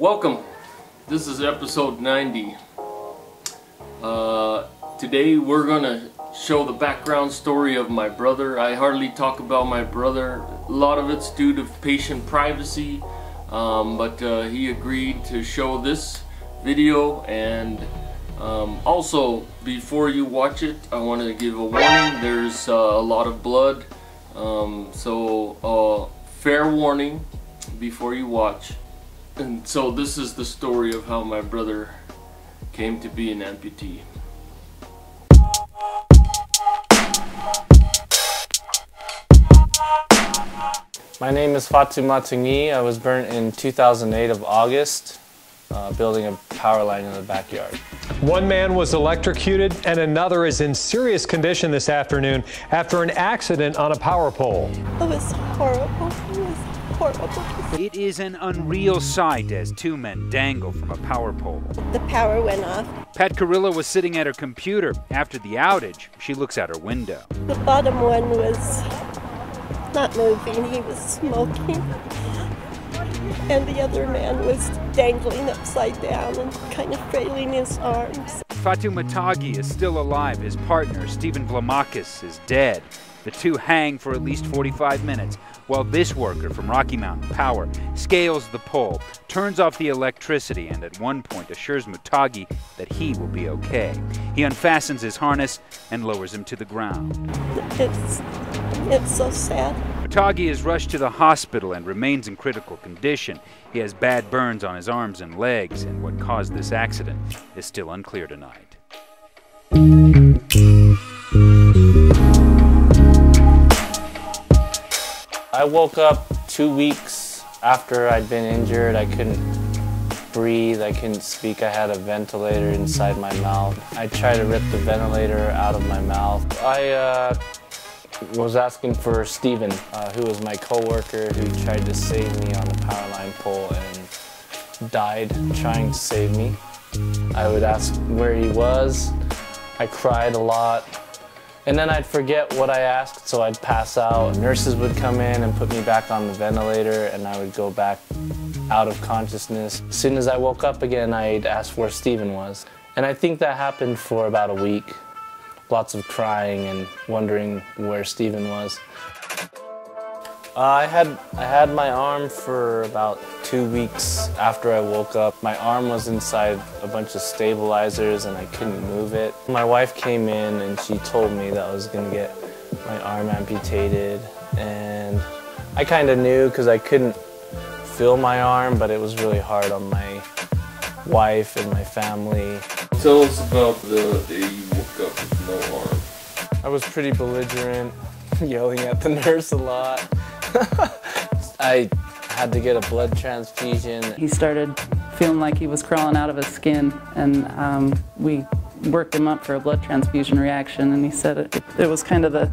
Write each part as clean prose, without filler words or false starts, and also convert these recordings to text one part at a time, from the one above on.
Welcome. This is episode 90. Today we're gonna show the background story of my brother. I hardly talk about my brother. A lot of it's due to patient privacy, but he agreed to show this video. And also, before you watch it, I want to give a warning. There's a lot of blood, so fair warning before you watch. And so this is the story of how my brother came to be an amputee. My name is Fatu. I was burnt in 2008 of August, building a power line in the backyard. One man was electrocuted and another is in serious condition this afternoon after an accident on a power pole. It was horrible. It was horrible. It is an unreal sight as two men dangle from a power pole. The power went off. Pat Carrillo was sitting at her computer. After the outage, she looks out her window. The bottom one was not moving. He was smoking. And the other man was dangling upside down and kind of frailing his arms. Fatu is still alive. His partner, Stephen Vlamakis, is dead. The two hang for at least 45 minutes while this worker from Rocky Mountain Power scales the pole, turns off the electricity, and at one point assures Mutagi that he will be okay. He unfastens his harness and lowers him to the ground. It's so sad. Mutagi is rushed to the hospital and remains in critical condition. He has bad burns on his arms and legs, and what caused this accident is still unclear tonight. I woke up 2 weeks after I'd been injured. I couldn't breathe, I couldn't speak. I had a ventilator inside my mouth. I tried to rip the ventilator out of my mouth. I was asking for Stephen, who was my co-worker who tried to save me on the power line pole and died trying to save me. I would ask where he was. I cried a lot. And then I'd forget what I asked, so I'd pass out. Nurses would come in and put me back on the ventilator, and I would go back out of consciousness. As soon as I woke up again, I'd ask where Stephen was. And I think that happened for about a week. Lots of crying and wondering where Stephen was. I had my arm for about 2 weeks after I woke up. My arm was inside a bunch of stabilizers and I couldn't move it. My wife came in and she told me that I was going to get my arm amputated, and I kind of knew because I couldn't feel my arm, but it was really hard on my wife and my family. Tell us about the day you woke up with no arm. I was pretty belligerent, yelling at the nurse a lot. I had to get a blood transfusion. He started feeling like he was crawling out of his skin, and we worked him up for a blood transfusion reaction, and he said it was kind of the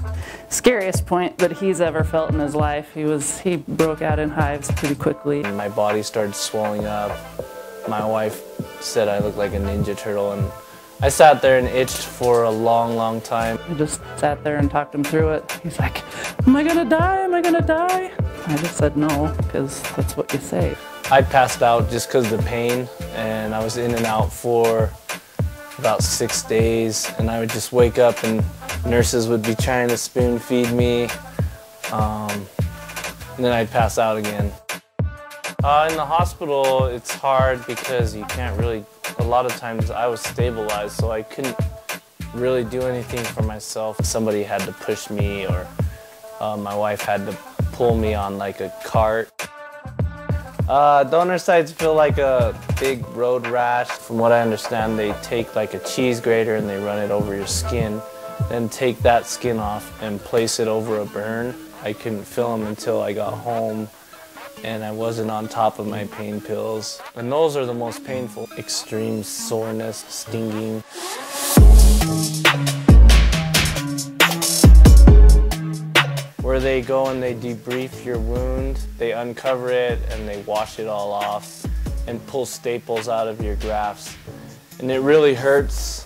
scariest point that he's ever felt in his life. He broke out in hives pretty quickly. My body started swelling up. My wife said I looked like a Ninja Turtle, and I sat there and itched for a long time. I just sat there and talked him through it. He's like, "Am I gonna die? Am I gonna die?" I just said no, because that's what you say. I passed out just because of the pain, and I was in and out for about 6 days, and I would just wake up and nurses would be trying to spoon feed me, and then I'd pass out again. In the hospital, it's hard because you can't really, a lot of times I was stabilized, so I couldn't really do anything for myself. Somebody had to push me, or my wife had to pull me on like a cart. Donor sites feel like a big road rash. From what I understand, they take like a cheese grater and they run it over your skin, then take that skin off and place it over a burn. I couldn't feel them until I got home, and I wasn't on top of my pain pills. And those are the most painful. Extreme soreness, stinging. Where they go and they debrief your wound, they uncover it and they wash it all off and pull staples out of your grafts. And it really hurts.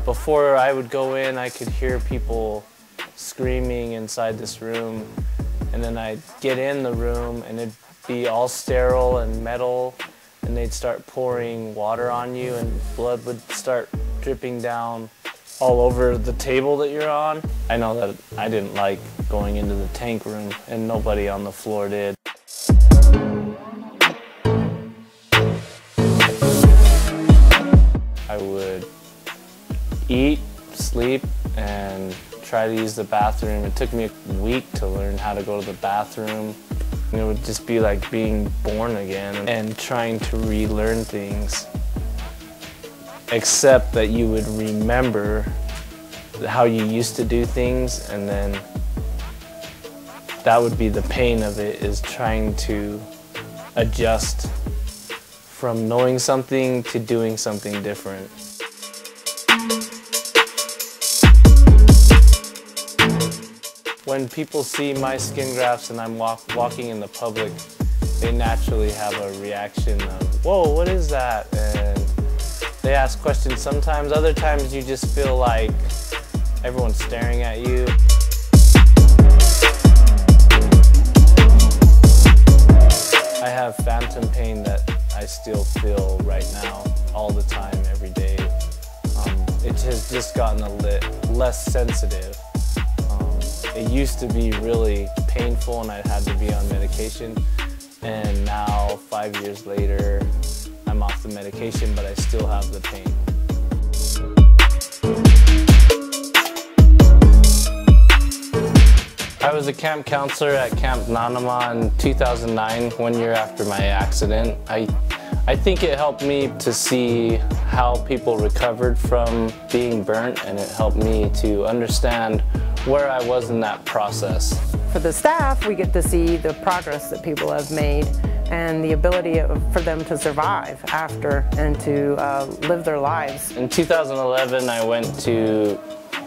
Before I would go in, I could hear people screaming inside this room, and then I'd get in the room and it'd be all sterile and metal, and they'd start pouring water on you and blood would start dripping down all over the table that you're on. I know that I didn't like going into the tank room, and nobody on the floor did. I would eat, sleep, and try to use the bathroom. It took me a week to learn how to go to the bathroom. And it would just be like being born again and trying to relearn things. Except that you would remember how you used to do things, and then that would be the pain of it, is trying to adjust from knowing something to doing something different. When people see my skin grafts and I'm walking in the public, they naturally have a reaction of, whoa, what is that? And they ask questions sometimes. Other times you just feel like everyone's staring at you. I have phantom pain that I still feel right now, all the time, every day. It has just gotten a less sensitive. It used to be really painful and I had to be on medication. And now, 5 years later, I'm off the medication, but I still have the pain. I was a camp counselor at Camp Nanama in 2009, 1 year after my accident. I think it helped me to see how people recovered from being burnt, and it helped me to understand where I was in that process. For the staff, we get to see the progress that people have made and the ability for them to survive after and to live their lives. In 2011, I went to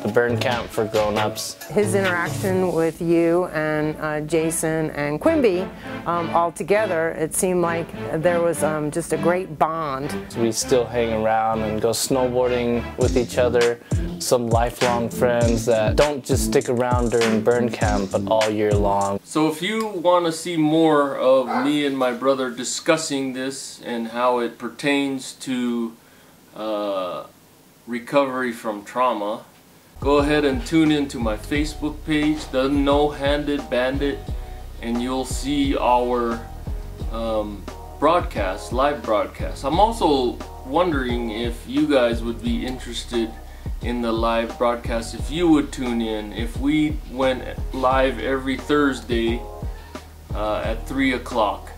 the burn camp for grown-ups. His interaction with you and Jason and Quimby all together, it seemed like there was just a great bond. We still hang around and go snowboarding with each other. Some lifelong friends that don't just stick around during burn camp, but all year long. So if you want to see more of me and my brother discussing this and how it pertains to recovery from trauma, go ahead and tune into my Facebook page, The No-Handed Bandit, and you'll see our broadcast, live broadcast. I'm also wondering if you guys would be interested in the live broadcast, if you would tune in, if we went live every Thursday at 3 o'clock.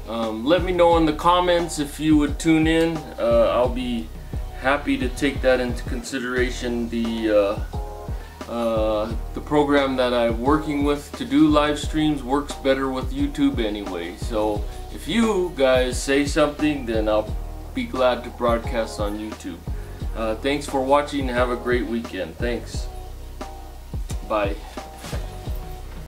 Let me know in the comments if you would tune in. I'll be happy to take that into consideration. The program that I'm working with to do live streams works better with YouTube anyway. So if you guys say something, then I'll be glad to broadcast on YouTube. Thanks for watching. Have a great weekend. Thanks. Bye.